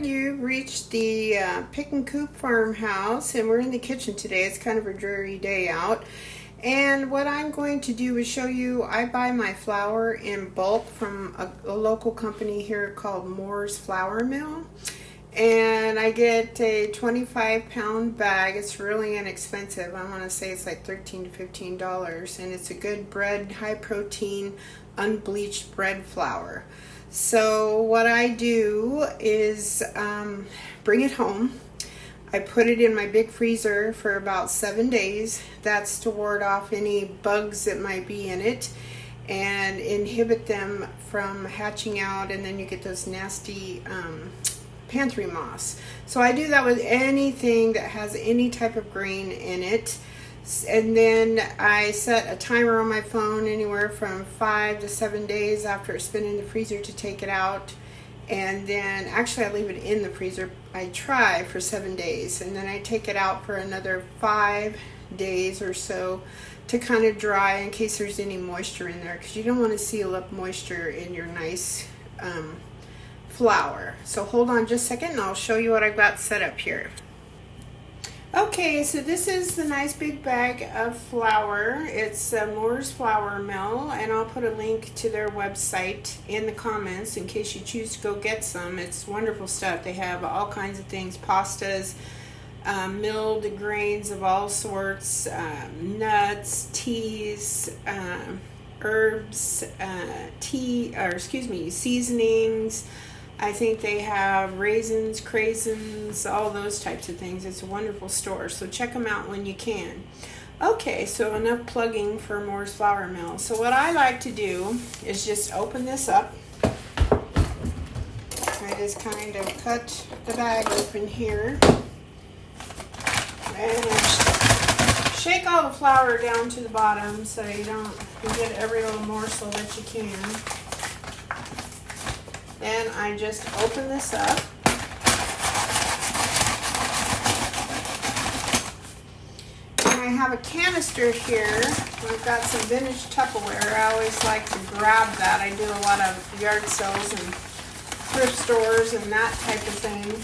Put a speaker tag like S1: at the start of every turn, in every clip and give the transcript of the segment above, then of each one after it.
S1: You've reached the Pick and Coop farmhouse, and we're in the kitchen today. It's kind of a dreary day out. And what I'm going to do is show you, I buy my flour in bulk from a local company here called Moore's Flour Mill. And I get a 25-pound bag. It's really inexpensive. I want to say it's like $13 to $15. And it's a good bread, high protein, unbleached bread flour. So what I do is bring it home. I put it in my big freezer for about 7 days. That's to ward off any bugs that might be in it and inhibit them from hatching out, and then you get those nasty pantry moths. So I do that with anything that has any type of grain in it. And then I set a timer on my phone anywhere from 5 to 7 days after it's been in the freezer to take it out. And then actually I leave it in the freezer. I try for 7 days, and then I take it out for another 5 days or so to kind of dry in case there's any moisture in there, because you don't want to seal up moisture in your nice flour. So hold on just a second and I'll show you what I've got set up here. Okay, so this is the nice big bag of flour. It's Moore's Flour Mill, and I'll put a link to their website in the comments in case you choose to go get some. It's wonderful stuff. They have all kinds of things, pastas, milled grains of all sorts, nuts, teas, herbs, seasonings. I think they have raisins, craisins, all those types of things. It's a wonderful store, so check them out when you can. Okay, so enough plugging for Moore's Flour Mill. So what I like to do is just open this up. I just kind of cut the bag open here. And shake all the flour down to the bottom so you get every little morsel that you can. Then I just open this up. And I have a canister here. I've got some vintage Tupperware. I always like to grab that. I do a lot of yard sales and thrift stores and that type of thing.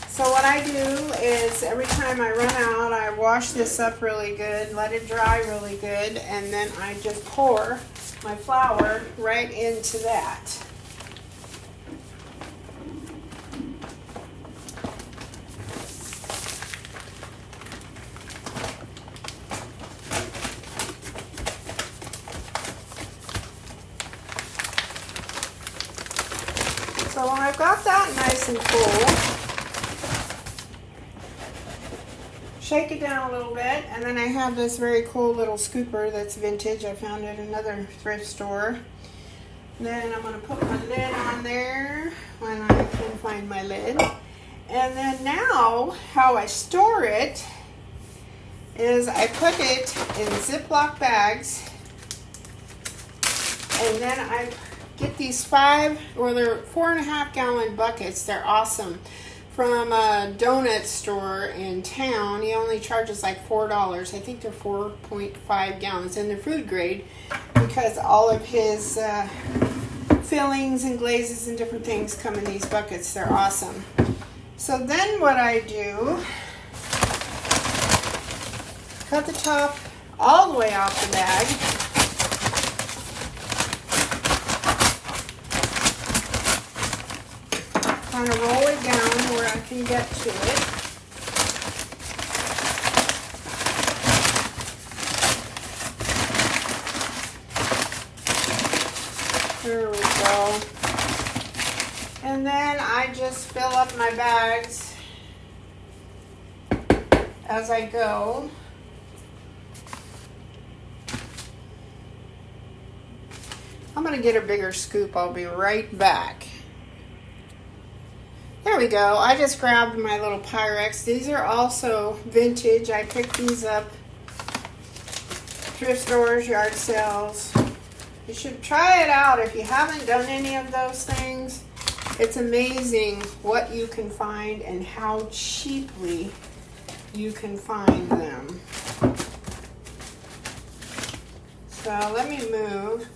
S1: So what I do is every time I run out, I wash this up really good, let it dry really good, and then I just pour my flour right into that. So when I've got that nice and cool, shake it down a little bit, and then I have this very cool little scooper that's vintage. I found it at another thrift store. Then I'm going to put my lid on there when I can find my lid. And then now, how I store it is I put it in Ziploc bags, and then I get these 4.5 gallon buckets. They're awesome. From a donut store in town. He only charges like $4. I think they're 4.5 gallons, and they're food grade because all of his fillings and glazes and different things come in these buckets. They're awesome. So then what I do, cut the top all the way off the bag. Kind of roll it down where I can get to it. There we go. And then I just fill up my bags as I go. I'm going to get a bigger scoop. I'll be right back. There we go. I just grabbed my little Pyrex. These are also vintage. I picked these up thrift stores, yard sales. You should try it out if you haven't done any of those things. It's amazing what you can find and how cheaply you can find them. So let me move.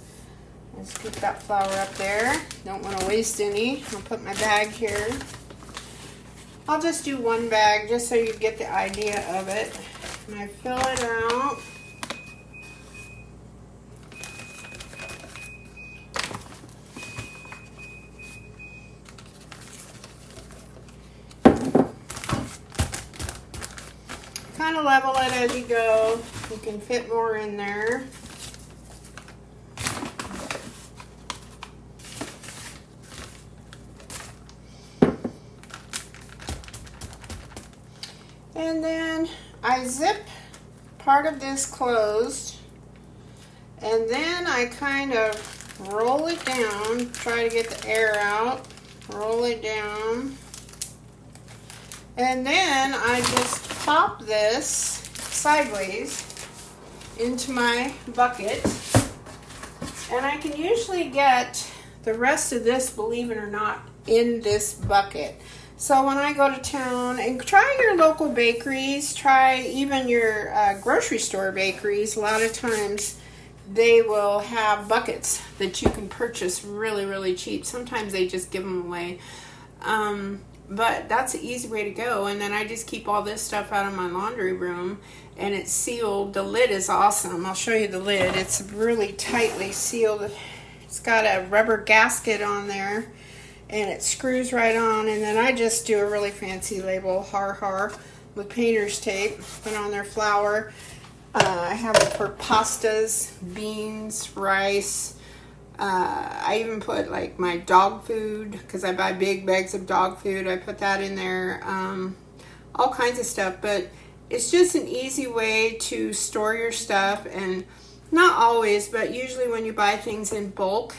S1: Let's keep that flour up there. Don't want to waste waste any. I'll put my bag here. I'll just do one bag just so you get the idea of it. And I fill it out. Kind of level it as you go. You can fit more in there. And then I zip part of this closed, and then I kind of roll it down, try to get the air out, roll it down, and then I just pop this sideways into my bucket, and I can usually get the rest of this, believe it or not, in this bucket. So when I go to town, and try your local bakeries, try even your grocery store bakeries, a lot of times they will have buckets that you can purchase really, really cheap. Sometimes they just give them away. But that's an easy way to go. And then I just keep all this stuff out of my laundry room, and it's sealed. The lid is awesome. I'll show you the lid. It's really tightly sealed. It's got a rubber gasket on there, and it screws right on. And then I just do a really fancy label, har har, with painter's tape. Put on their flour. I have it for pastas, beans, rice. I even put like my dog food, because I buy big bags of dog food. I put that in there. All kinds of stuff. But it's just an easy way to store your stuff. And not always, but usually when you buy things in bulk,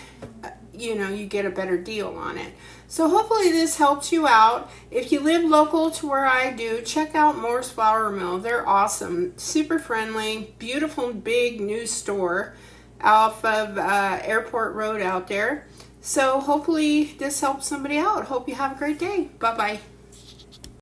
S1: you get a better deal on it. So hopefully this helps you out. If you live local to where I do, check out Moore's Flour Mill. They're awesome, super friendly, beautiful, big new store off of Airport Road out there. So hopefully this helps somebody out. Hope you have a great day. Bye-bye.